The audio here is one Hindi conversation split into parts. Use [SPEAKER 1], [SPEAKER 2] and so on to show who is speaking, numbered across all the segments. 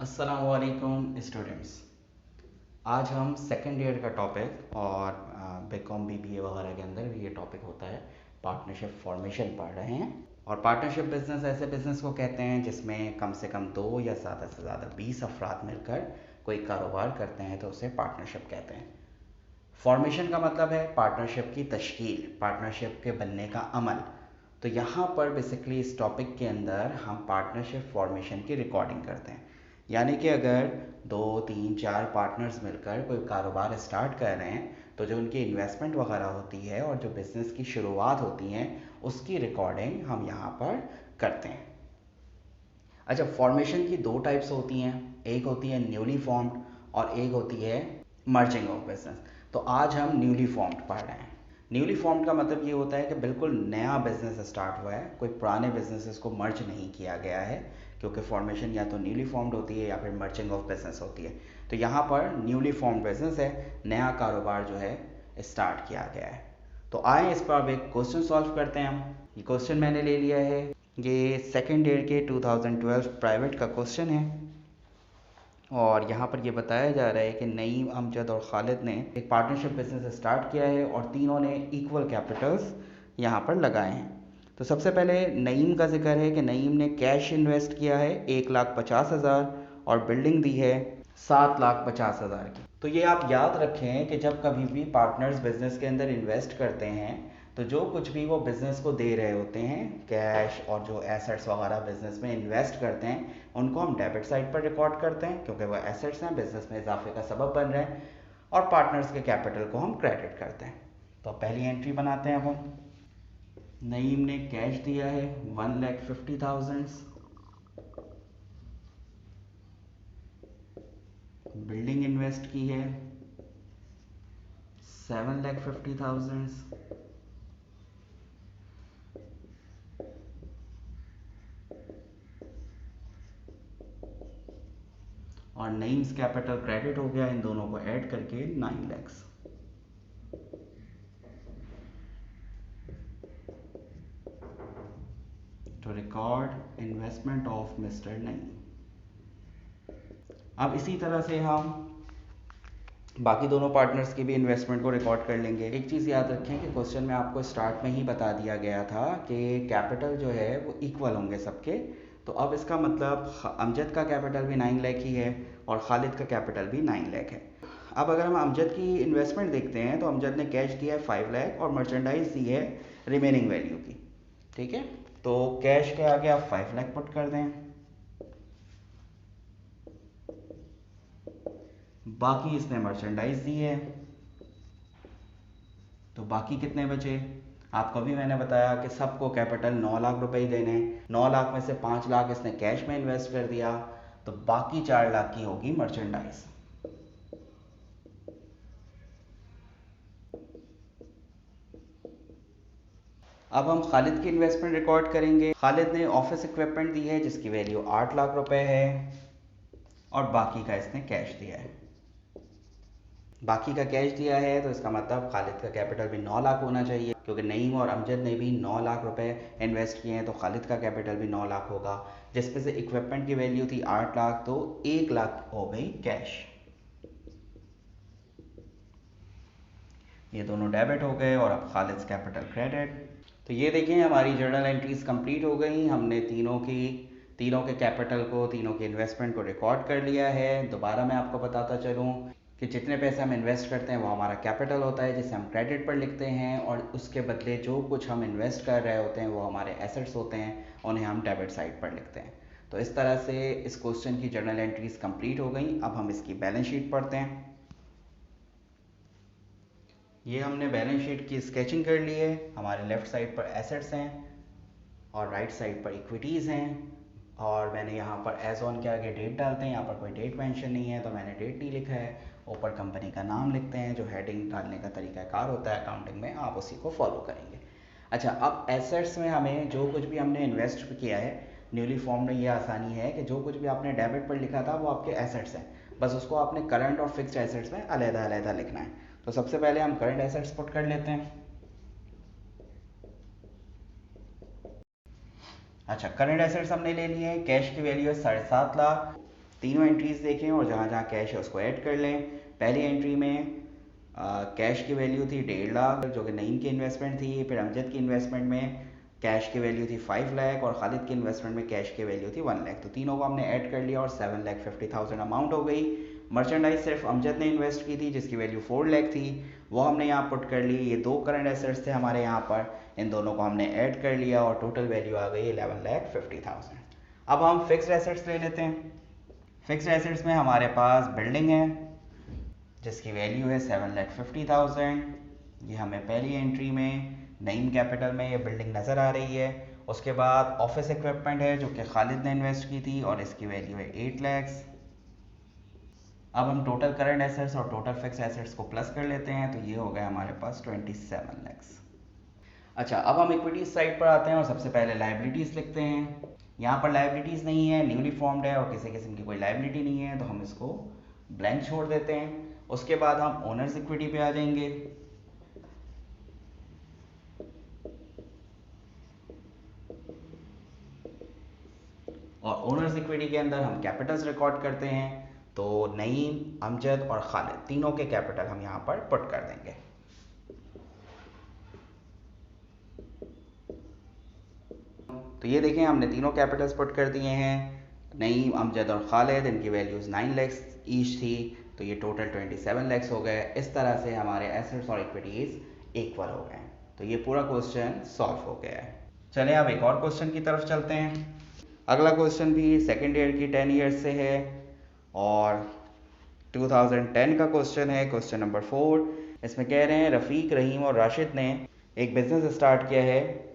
[SPEAKER 1] अस्सलामुअलैकुम स्टूडेंट्स। आज हम सेकेंड ईयर का टॉपिक और बीकॉम बीबीए वगैरह के अंदर भी ये टॉपिक होता है, पार्टनरशिप फॉर्मेशन पढ़ रहे हैं। और पार्टनरशिप बिजनेस ऐसे बिजनेस को कहते हैं जिसमें कम से कम 2 या ज़्यादा से ज़्यादा 20 अफराद मिलकर कोई कारोबार करते हैं, तो उसे पार्टनरशिप कहते हैं। फॉर्मेशन का मतलब है पार्टनरशिप की तश्कील, पार्टनरशिप के बनने का अमल। तो यहाँ पर बेसिकली इस टॉपिक के अंदर हम पार्टनरशिप फॉर्मेशन की रिकॉर्डिंग करते हैं। यानी कि अगर 2 3 4 पार्टनर्स मिलकर कोई कारोबार स्टार्ट कर रहे हैं, तो जो उनकी इन्वेस्टमेंट वगैरह होती है और जो बिज़नेस की शुरुआत होती है, उसकी रिकॉर्डिंग हम यहाँ पर करते हैं। अच्छा, फॉर्मेशन की 2 टाइप्स होती हैं, एक होती है न्यूली फॉर्म्ड और एक होती है मर्जिंग ऑफ बिजनेस। तो आज हम न्यूली फॉर्म्ड पढ़ रहे हैं। न्यूली फॉर्म्ड का मतलब ये होता है कि बिल्कुल नया बिजनेस स्टार्ट हुआ है, कोई पुराने बिजनेसेस को मर्ज नहीं किया गया है, क्योंकि फॉर्मेशन या तो न्यूली फॉर्म्ड होती है या फिर मर्जिंग ऑफ बिजनेस होती है। तो यहाँ पर न्यूली फॉर्म्ड बिजनेस है, नया कारोबार जो है स्टार्ट किया गया है। तो आए इस पर अब एक क्वेश्चन सॉल्व करते हैं हम। ये क्वेश्चन मैंने ले लिया है, ये सेकेंड ईयर के 2012 प्राइवेट का क्वेश्चन है। और यहाँ पर ये बताया जा रहा है कि नईम, अमजद और खालिद ने एक पार्टनरशिप बिजनेस स्टार्ट किया है और तीनों ने इक्वल कैपिटल्स यहाँ पर लगाए हैं। तो सबसे पहले नईम का जिक्र है कि नईम ने कैश इन्वेस्ट किया है 1,50,000 और बिल्डिंग दी है 7,50,000 की। तो ये आप याद रखें कि जब कभी भी पार्टनर्स बिजनेस के अंदर इन्वेस्ट करते हैं, तो जो कुछ भी वो बिज़नेस को दे रहे होते हैं, कैश और जो एसेट्स वगैरह बिज़नेस में इन्वेस्ट करते हैं, उनको हम डेबिट साइड पर रिकॉर्ड करते हैं, क्योंकि वो एसेट्स हैं, बिज़नेस में इजाफे का सबब बन रहे हैं। और पार्टनर्स के कैपिटल को हम क्रेडिट करते हैं। तो पहली एंट्री बनाते हैं अब हम। नईम ने कैश दिया है 1,50,000, बिल्डिंग इन्वेस्ट की है 7,50,000, और नईम्स कैपिटल क्रेडिट हो गया इन दोनों को ऐड करके 9 lakh. To record investment of mister Naeem. अब इसी तरह से हम बाकी दोनों पार्टनर्स की भी इन्वेस्टमेंट को रिकॉर्ड कर लेंगे। एक चीज़ याद रखें कि क्वेश्चन में आपको स्टार्ट में ही बता दिया गया था कि कैपिटल जो है वो इक्वल होंगे सबके। तो अब इसका मतलब अमजद का कैपिटल भी 9 लाख ही है और खालिद का कैपिटल भी 9 लाख है। अब अगर हम अमजद की इन्वेस्टमेंट देखते हैं, तो अमजद ने कैश दिया है 5 लाख और मर्चेंडाइज दी है रिमेनिंग वैल्यू की। ठीक है, तो कैश के आगे आप 5 लाख पुट कर दें, बाकी इसने मर्चेंडाइज दी है, तो बाकी कितने बचे। आपको भी मैंने बताया कि सबको कैपिटल 9 लाख रुपए ही देने हैं। 9 लाख में से 5 लाख इसने कैश में इन्वेस्ट कर दिया, तो बाकी 4 लाख की होगी मर्चेंडाइज। अब हम खालिद की इन्वेस्टमेंट रिकॉर्ड करेंगे। खालिद ने ऑफिस इक्विपमेंट दी है जिसकी वैल्यू 8 लाख रुपए है और बाकी का इसने कैश दिया है। बाकी का कैश दिया है तो इसका मतलब खालिद का कैपिटल भी 9 लाख होना चाहिए, क्योंकि नईम और अमजद ने भी 9 लाख रुपए इन्वेस्ट किए हैं, तो खालिद का कैपिटल भी 9 लाख होगा। जिसमें से इक्विपमेंट की वैल्यू थी 8 लाख, तो 1 लाख हो गई कैश। ये दोनों डेबिट हो गए और अब खालिद कैपिटल क्रेडिट। तो ये देखें, हमारी जर्नल एंट्रीज कंप्लीट हो गई। हमने तीनों के कैपिटल को, तीनों के इन्वेस्टमेंट को रिकॉर्ड कर लिया है। दोबारा मैं आपको बताता चलूँ कि जितने पैसे हम इन्वेस्ट करते हैं वो हमारा कैपिटल होता है, जिसे हम क्रेडिट पर लिखते हैं, और उसके बदले जो कुछ हम इन्वेस्ट कर रहे होते हैं वो हमारे एसेट्स होते हैं, उन्हें हम डेबिट साइड पर लिखते हैं। तो इस तरह से इस क्वेश्चन की जर्नल एंट्रीज कंप्लीट हो गई। अब हम इसकी बैलेंस शीट पढ़ते हैं। ये हमने बैलेंस शीट की स्केचिंग कर ली है। हमारे लेफ़्ट साइड पर एसेट्स हैं और राइट साइड पर इक्विटीज़ हैं, और मैंने यहाँ पर एज ऑन के आगे डेट डालते हैं। यहाँ पर कोई डेट मेंशन नहीं है तो मैंने डेट नहीं लिखा है। ऊपर कंपनी का नाम लिखते हैं, जो हेडिंग डालने का तरीकाकार होता है अकाउंटिंग में, आप उसी को फॉलो करेंगे। अच्छा, अब एसेट्स में हमें जो कुछ भी हमने इन्वेस्ट किया है, न्यूली फॉर्म में ये आसानी है कि जो कुछ भी आपने डेबिट पर लिखा था वो आपके एसेट्स हैं, बस उसको आपने करंट और फिक्स्ड एसेट्स में अलहदा अलहदा लिखना है। तो सबसे पहले हम करंट एसेट्स पुट कर लेते हैं। अच्छा, करंट एसेट्स हमने ले लिए हैं। कैश की वैल्यू है 7.5 लाख, तीनों एंट्रीज देखें और जहाँ जहाँ कैश है उसको ऐड कर लें। पहली एंट्री में कैश की वैल्यू थी 1.5 लाख जो कि नईम की इन्वेस्टमेंट थी। फिर अमजद की इन्वेस्टमेंट में कैश की वैल्यू थी 5 लाख और खालिद की इन्वेस्टमेंट में कैश की वैल्यू थी 1 लाख। तो तीनों को हमने ऐड कर लिया और 7,50,000 अमाउंट हो गई। मर्चेंडाइज सिर्फ अमजद ने इन्वेस्ट की थी जिसकी वैल्यू 4 लाख थी, वो हमने यहाँ पुट कर ली। ये दो करंट एसेट्स थे हमारे यहाँ पर, इन दोनों को हमने ऐड कर लिया और टोटल वैल्यू आ गई 11,50,000। अब हम फिक्स्ड एसेट्स ले लेते हैं। फिक्स्ड एसेट्स में हमारे पास बिल्डिंग है जिसकी वैल्यू है 7,50,000। ये हमें पहली एंट्री में नईम कैपिटल में ये बिल्डिंग नज़र आ रही है। उसके बाद ऑफिस इक्विपमेंट है जो कि खालिद ने इन्वेस्ट की थी और इसकी वैल्यू है 8 लाख। अब हम टोटल करंट एसेट्स और टोटल फिक्स एसेट्स को प्लस कर लेते हैं तो ये हो गया हमारे पास 27 लाख। अच्छा, अब हम इक्विटीज साइड पर आते हैं और सबसे पहले लाइबिलिटीज़ लिखते हैं। यहाँ पर लाइबिलिटीज़ नहीं है, न्यूली फॉर्म्ड है और किसी किस्म की कोई लाइबिलिटी नहीं है, तो हम इसको ब्लैंक छोड़ देते हैं। उसके बाद हम ओनर्स इक्विटी पे आ जाएंगे। और ओनर्स इक्विटी के अंदर हम कैपिटल्स रिकॉर्ड करते हैं, तो नईम, अमजद और खालिद तीनों के कैपिटल हम यहाँ पर पुट कर देंगे। तो ये देखें हमने तीनों कैपिटल्स पुट कर दिए हैं। नईम, अमजद और खालिद, इनकी वैल्यूज़ 9 लाख ईच थी, तो ये टोटल 27 लाख हो गए। इस तरह से हमारे एसेट्स और इक्विटीज़ इक्वल हो गए। तो ये पूरा क्वेश्चन सॉल्व हो गया है। चलें अब एक और क्वेश्चन की तरफ चलते हैं। अगला क्वेश्चन भी सेकेंड ईयर की 10 ईयर्स से है और 2010 का क्वेश्चन है, क्वेश्चन नंबर 4। इसमें कह रहे हैं रफ़ीक, रहीम और राशिद ने एक बिज़नेस स्टार्ट किया है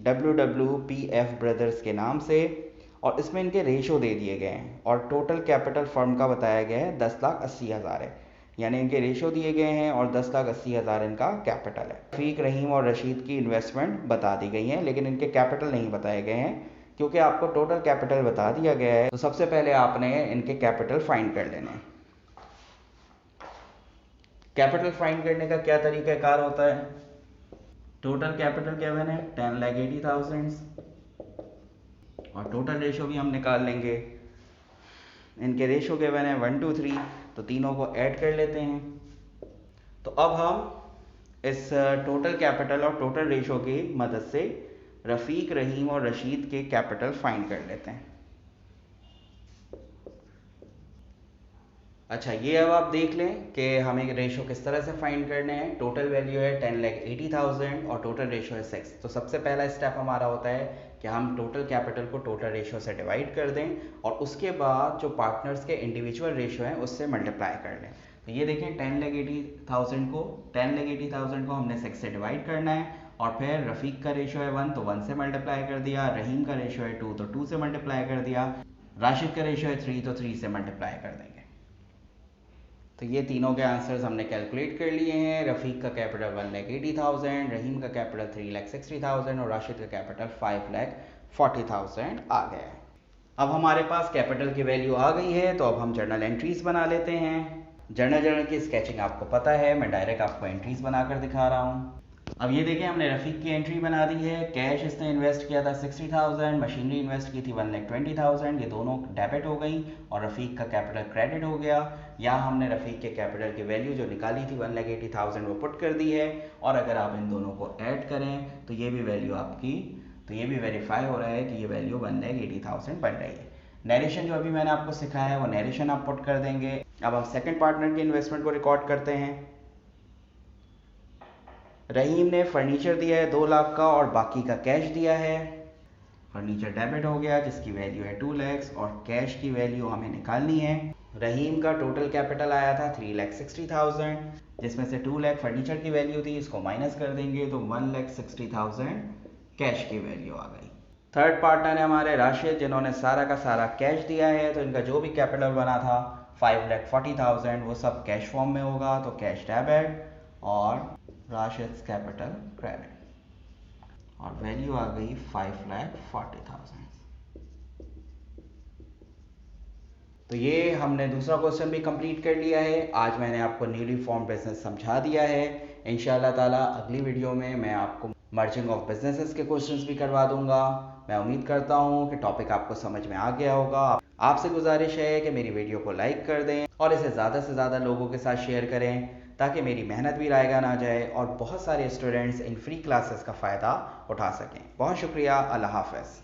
[SPEAKER 1] WWPF ब्रदर्स के नाम से और इसमें इनके रेशो दे दिए गए हैं और टोटल कैपिटल फर्म का बताया गया है 10,80,000 है। यानी इनके रेशो दिए गए हैं और 10,80,000 इनका कैपिटल है। रफ़ीक, रहीम और रशीद की इन्वेस्टमेंट बता दी गई है लेकिन इनके कैपिटल नहीं बताए गए हैं। क्योंकि आपको टोटल कैपिटल बता दिया गया है तो सबसे पहले आपने इनके कैपिटल फाइंड कर लेने हैं। कैपिटल फाइंड करने का क्या तरीक़ाकार होता है? टोटल कैपिटल गिवन है 10,80,000 और टोटल रेशो भी हम निकाल लेंगे। इनके रेशो गिवन है 1 to 3, तो तीनों को ऐड कर लेते हैं। तो अब हम इस टोटल कैपिटल और टोटल रेशो की मदद से रफ़ीक, रहीम और रशीद के कैपिटल फाइंड कर लेते हैं। अच्छा, ये अब आप देख लें कि हमें रेशो किस तरह से फाइंड करने हैं। टोटल वैल्यू है 10,80,000 और टोटल रेशो है 6। तो सबसे पहला स्टेप हमारा होता है कि हम टोटल कैपिटल को टोटल रेशो से डिवाइड कर दें और उसके बाद जो पार्टनर्स के इंडिविजुअल रेशो हैं उससे मल्टीप्लाई कर लें। तो ये देखें 10,80,000 को हमने 6 से डिवाइड करना है और फिर रफ़ीक का रेशो है 1 तो 1 से मल्टीप्लाई कर दिया, रहीम का रेशो है 2 तो 2 से मल्टीप्लाई कर दिया, राशिद का रेशो है 3 तो 3 से मल्टीप्लाई कर देंगे। तो ये तीनों के आंसर्स हमने कैलकुलेट कर लिए हैं। रफ़ीक का कैपिटल 1,80,000, रहीम का कैपिटल 3,60,000 और राशिद का कैपिटल 5,40,000 आ गया है। अब हमारे पास कैपिटल की वैल्यू आ गई है तो अब हम जर्नल एंट्रीज बना लेते हैं। जर्नल की स्केचिंग आपको पता है, मैं डायरेक्ट आपको एंट्रीज बनाकर दिखा रहा हूँ। अब ये देखें हमने रफ़ीक की एंट्री बना दी है। कैश इसने इन्वेस्ट किया था 60,000, मशीनरी इन्वेस्ट की थी 1,20,000, ये दोनों डेबिट हो गई और रफ़ीक का कैपिटल क्रेडिट हो गया। यहाँ हमने रफ़ीक के कैपिटल की वैल्यू जो निकाली थी 1,80,000 वो पुट कर दी है और अगर आप इन दोनों को ऐड करें तो ये भी वैल्यू आपकी, तो ये भी वेरीफाई हो रहा है कि ये वैल्यू 1,80,000 बन रही है। नरेशन जो अभी मैंने आपको सिखाया है वो नरेशन आप पुट कर देंगे। अब हम सेकंड पार्टनर की इन्वेस्टमेंट को रिकॉर्ड करते हैं। रहीम ने फर्नीचर दिया है 2 लाख का और बाकी का कैश दिया है। फर्नीचर डेबिट हो गया जिसकी वैल्यू है 2 लाख और कैश की वैल्यू हमें निकालनी है। रहीम का टोटल कैपिटल आया था 3,60,000 जिसमें से 2 लाख फर्नीचर की वैल्यू थी, इसको माइनस कर देंगे तो 1,60,000 कैश की वैल्यू आ गई। थर्ड पार्टनर है हमारे राशिद जिन्होंने सारा का सारा कैश दिया है, तो इनका जो भी कैपिटल बना था 5,40,000 वो सब कैश फॉर्म में होगा, तो कैश डेबिट और राशिद कैपिटल क्रेडिट और वैल्यू आ गई 5,40,000। तो ये हमने दूसरा क्वेश्चन भी कंप्लीट कर लिया है। आज मैंने आपको न्यूली फॉर्म बिजनेस समझा दिया है। इंशाल्लाह ताला अगली वीडियो में मैं आपको मर्जिंग ऑफ बिजनेसेस के क्वेश्चंस भी करवा दूंगा। मैं उम्मीद करता हूँ कि टॉपिक आपको समझ में आ गया होगा। आपसे गुजारिश है कि मेरी वीडियो को लाइक कर दें और इसे ज़्यादा से ज़्यादा लोगों के साथ शेयर करें, ताकि मेरी मेहनत भी रायगा ना जाए और बहुत सारे स्टूडेंट्स इन फ्री क्लासेस का फ़ायदा उठा सकें। बहुत शुक्रिया। अल्लाह हाफ़िज़।